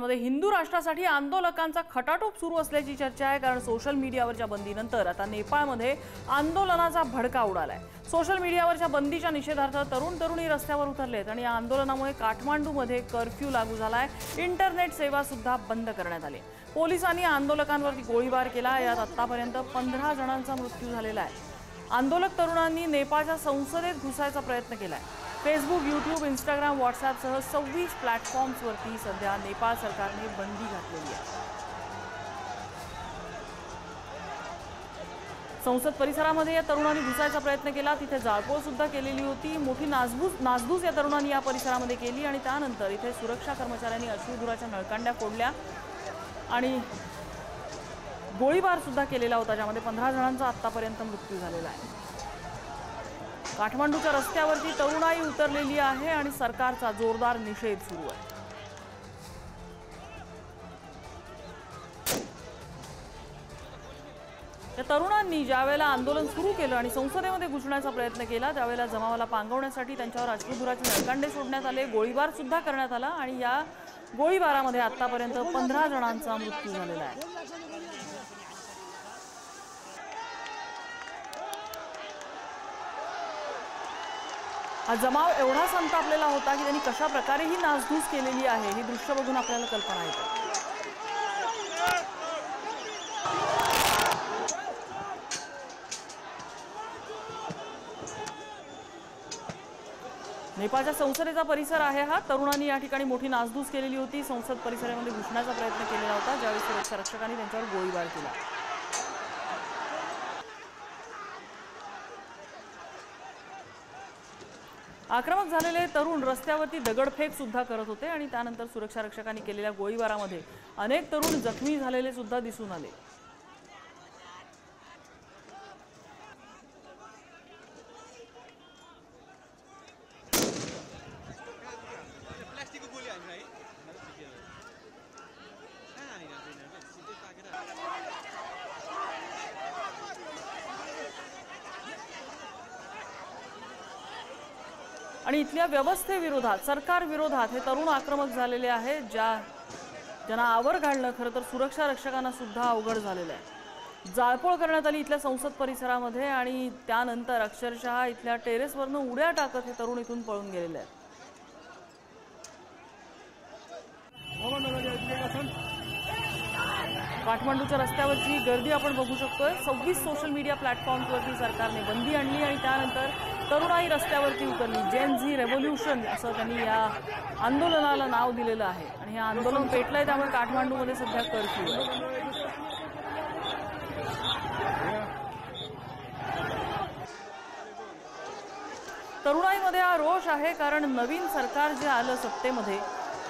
मध्ये हिंदू राष्ट्रासाठी आंदोलकांचा खटाटोप सुरू असल्याची चर्चा आहे। कारण सोशल मीडियावरच्या बंदीनंतर आता नेपाळमध्ये आंदोलनाचा भडका उडालाय। सोशल मीडियावरच्या बंदीच्या निषेधार्थ तरुणी रस्त्यावर उतरलेत आणि या आंदोलनामुळे काठमांडूमध्ये कर्फ्यू लागू झालाय। इंटरनेट सेवा सुद्धा बंद करण्यात आली। पोलिसांनी आंदोलकांवरती गोळीबार केला। यात आतापर्यंत 15 जणांचा मृत्यू झालेला आहे। आंदोलक तरुणांनी नेपाळच्या संसदेत घुसायचा प्रयत्न केलाय। फेसबुक, यूट्यूब, इंस्टाग्राम, व्हॉट्सॲपसह 26 प्लॅटफॉर्म्सवरती सध्या नेपाळ सरकारने बंदी घातलेली आहे। संसद परिसरामध्ये या तरुणांनी घुसायचा प्रयत्न केला। तिथे जाळपोळ सुद्धा केलेली होती। मोठी नासधूस या तरुणांनी या परिसरामध्ये केली आणि त्यानंतर इथे सुरक्षा कर्मचाऱ्यांनी अश्रुधुराच्या नळकांड्या फोडल्या आणि गोळीबार सुद्धा केलेला होता, ज्यामध्ये 15 जणांचा आतापर्यंत मृत्यू झालेला आहे। काठमांडूच्या रस्त्यावरती तरुणाई उतरलेली आहे आणि सरकारचा जोरदार निषेध सुरू आहे। या तरुणांनी ज्यावेळेला आंदोलन सुरू केलं आणि संसदेमध्ये घुसण्याचा प्रयत्न केला, त्यावेळेला जमावाला पांगवण्यासाठी त्यांच्यावर अश्रुधुराचे नळकांडे सोडण्यात आले, गोळीबार सुद्धा करण्यात आला आणि या गोळीबारामध्ये आतापर्यंत 15 जणांचा मृत्यू झालेला आहे। हा जमाव एवढा संतापलेला होता की त्यांनी कशा प्रकारे ही नासधूस केलेली आहे ही दृश्य बघून आपल्याला कल्पना येते। नेपाळच्या संसदेचा परिसर आहे हा। तरुणांनी या ठिकाणी मोठी नासधूस केलेली होती। संसद परिसरामध्ये घुसण्याचा प्रयत्न केलेला होता, ज्यावेळी सुरक्षा रक्षकांनी त्यांच्यावर गोळीबार केला। आक्रमक झालेले तरुण रस्त्यावरती दगडफेक सुद्धा करत होते आणि त्यानंतर सुरक्षा रक्षकांनी केलेल्या गोळीबारामध्ये अनेक तरुण जखमी झालेले सुद्धा दिसून आले। आणि इथल्या व्यवस्थेविरोधात, सरकार विरोधात हे तरुण आक्रमक झालेले आहेत, ज्यांना आवर घालणं खरं तर सुरक्षा रक्षकांना सुद्धा अवघड झालेलं आहे। जाळपोळ करण्यात आली इथल्या संसद परिसरामध्ये आणि त्यानंतर अक्षरशः इथल्या टेरेसवरनं उड्या टाकत हे तरुण इथून पळून गेलेले आहेत। काठमांडूच्या रस्त्यावरची गर्दी आपण बघू शकतोय। 26 सोशल मीडिया प्लॅटफॉर्म्सवरती सरकारने बंदी आणली आणि त्यानंतर तरुणाई रस्त्यावरती उतरली। जेन झी रेव्होल्यूशन असं त्यांनी या आंदोलनाला नाव दिलेलं आहे आणि हे आंदोलन पेटलंय, त्यामुळे काठमांडूमध्ये सध्या कर्फ्यू आहे। तरुणाईमध्ये हा रोष आहे, कारण नवीन सरकार जे आलं सत्तेमध्ये,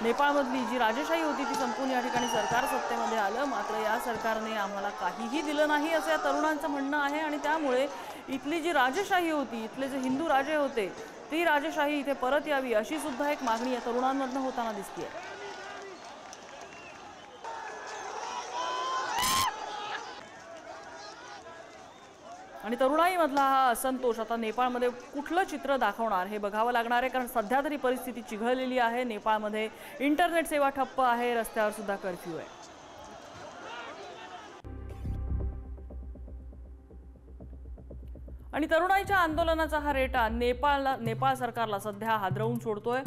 नेपाळमधली जी राजेशाही होती ती संपून या ठिकाणी सरकार सत्तेमध्ये आलं। मात्र या सरकारने आम्हाला काहीही दिलं नाही असं या तरुणांचं म्हणणं आहे आणि त्यामुळे इथली जी राजेशाही होती, इथले जे हिंदू राजे होते, ती राजेशाही इथे परत यावी अशी सुद्धा एक मागणी या तरुणांमधून होताना दिसते। आणि तरुणाईमधला हा असंतोष आता नेपाळमध्ये कुठलं चित्र दाखवणार हे बघावं लागणार आहे, कारण सध्या तरी परिस्थिती चिघळलेली आहे। नेपाळमध्ये इंटरनेट सेवा ठप्प आहे, रस्त्यावर सुद्धा कर्फ्यू आहे। आणि तरुणाईच्या आंदोलनाचा हा रेटा नेपाळ सरकारला सध्या हादरवून सोडतोय।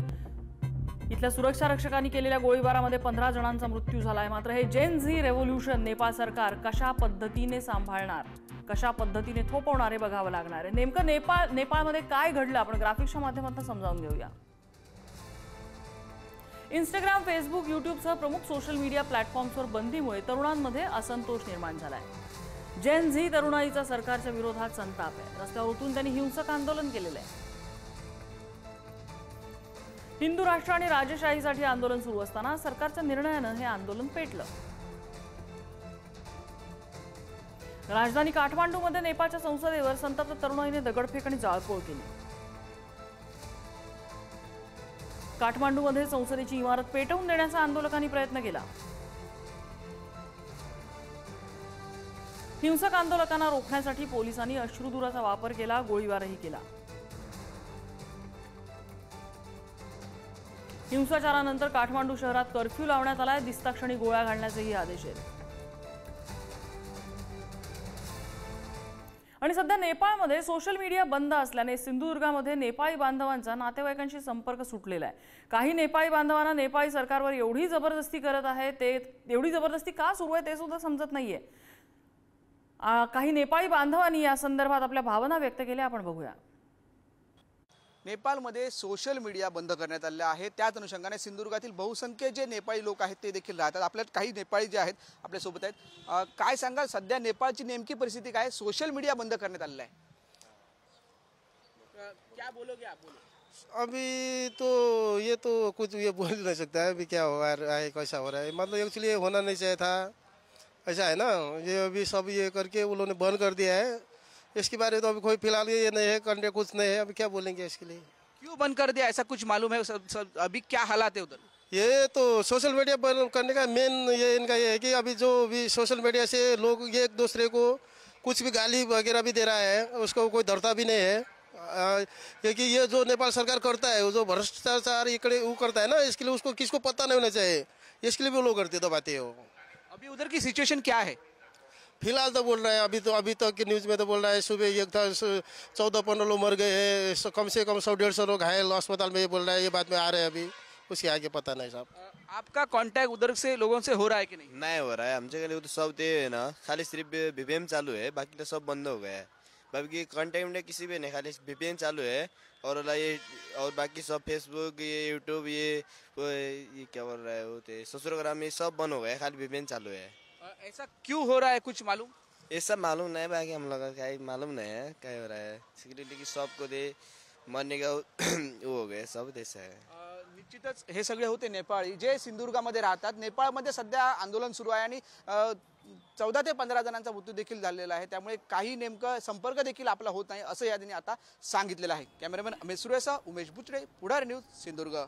इथल्या सुरक्षा रक्षकांनी केलेल्या गोळीबारामध्ये 15 जणांचा मृत्यू झालाय। मात्र हे जेन झी रेव्होल्यूशन नेपाळ सरकार कशा पद्धतीने सांभाळणार, कशा पद्धतीने थोपवणार हे बघावं लागणार आहे। नेमकं नेपाळमध्ये काय घडलं आपण ग्राफिक्सच्या माध्यमातून समजावून घेऊया। इंस्टाग्राम, फेसबुक, यूट्यूबसह प्रमुख सोशल मीडिया प्लॅटफॉर्म्सवर बंदीमुळे तरुणांमध्ये असंतोष निर्माण झालाय। जेन झी तरुणाईचा सरकारच्या विरोधात संताप आहे। रस्त्यावर उतरून त्यांनी हिंसक आंदोलन केलेलं आहे। हिंदू राष्ट्र आणि राजेशाहीसाठी आंदोलन सुरू असताना सरकारच्या निर्णयानं हे आंदोलन पेटलं। राजधानी काठमांडूमध्ये नेपाळच्या संसदेवर संतप्त तरुणाईने दगडफेक आणि जाळपोळ केली। काठमांडूमध्ये संसदेची इमारत पेटवून देण्याचा आंदोलकांनी प्रयत्न केला। हिंसक आंदोलकांना रोखण्यासाठी पोलिसांनी अश्रुधुराचा वापर केला, गोळीबारही केला। हिंसाचारानंतर काठमांडू शहरात कर्फ्यू लावण्यात आलाय. दिसता क्षणी गोळ्या घालण्याचेही आदेश आहेत. आणि सध्या नेपाळमध्ये सोशल मीडिया बंद असल्याने सिंधुदुर्गामध्ये नेपाळी बांधवांचा नातेवाईकांशी संपर्क सुटलेला आहे. काही नेपाळी बांधवांना नेपाळी सरकारवर एवढी जबरदस्ती करत आहे, ते एवढी जबरदस्ती का सुरू आहे ते सुद्धा समजत नाहीये. काही नेपाळी बांधवांनी या संदर्भात आपल्या भावना व्यक्त केल्या. आपण बघूया. नेपाळमध्ये सोशल मीडिया बंद करण्यात आले आहे. त्याच अनुषंगाने सिंधुदुर्गातील बहुसंख्य जे नेपाळी लोक आहेत ते देखील राहतात. आपल्यात काही नेपाळी जे आहेत आपल्यासोबत आहेत. काय सांगाल, सध्या नेपाळची नेमकी परिस्थिती काय? सोशल मीडिया बंद करण्यात आलेला आहे. क्या बोलोगे आप? बोलो. अभी तो ये तो कुछ ये बोल नहीं सकता है अभी क्या हो रहा है, कैसा हो रहा है. मतलब एक्चुअली ये होना नहीं चाहिए था. ऐसा है ना, ये अभी सब ये करके उन्होंने बंद कर दिया है. इसके बारे में तो अभी कोई फिलहाल ये नहीं है, करने कुछ नहीं है. अभी क्या बोलेंगे इसके लिए? क्यों बंद कर दिया, ऐसा कुछ मालूम है? अभी क्या हालात है उधर? ये तो सोशल मीडिया बंद करने का मेन ये इनका ये है कि अभी जो भी सोशल मीडिया से लोग ये एक दूसरे को कुछ भी गाली वगैरह भी दे रहा है, उसको कोई डरता भी नहीं है. क्योंकि ये जो नेपाल सरकार करता है, वो जो भ्रष्टाचार इकड़े वो करता है ना, इसके लिए उसको किसको पता नहीं होना चाहिए. इसके लिए भी वो लोग करते दबाते हो. अभी उधर की सिचुएशन क्या है? फिलहाल तो बोल रहा है, अभी तक की न्यूज़ में तो बोल रहा है सुबह एक था 14-15 लोग मर गए हैं, कम से कम 100-150 लोग घायल अस्पताल में. ये बोल रहा है, ये बात में आ रहे हैं. अभी उसके आगे पता नहीं साहब. आपका कांटेक्ट उधर से लोगों से हो रहा है कि नहीं? नहीं हो रहा है. आमच्याकडे तो सब ते है ना, खाली सिर्फ VPN चालू है, बाकी तो सब बंद हो गया है. बाकी कांटेक्ट में किसी भी नहीं, खाली VPN चालू है. और बाकी सब फेसबुक, ये यूट्यूब, ये क्या बोल रहा है वो सोशल ये सब बंद हो गया है, खाली VPN चालू है. ऐसा क्यों हो रहा है, कुछ मालूम? ये सब मालूम नहीं, बाकी हम लोग का मालूम नहीं है क्या हो रहा है. सिक्योरिटी की सबको दे मरने का वो हो गया सब देश है. निश्चितच हे सगळे होते नेपाळी जे सिंधुदुर्गामध्ये राहतात. नेपाळमध्ये सध्या आंदोलन सुरू आहे आणि 14 ते 15 जणांचा मृत्यू देखील झालेला आहे. त्यामुळे काही नेमकं संपर्क देखील आपला होत नाही असं यादीने आता सांगितलेलं आहे. कॅमेरामॅन अमित सुरेसह उमेश बुचडे, पुढारी न्यूज, सिंधुदुर्ग.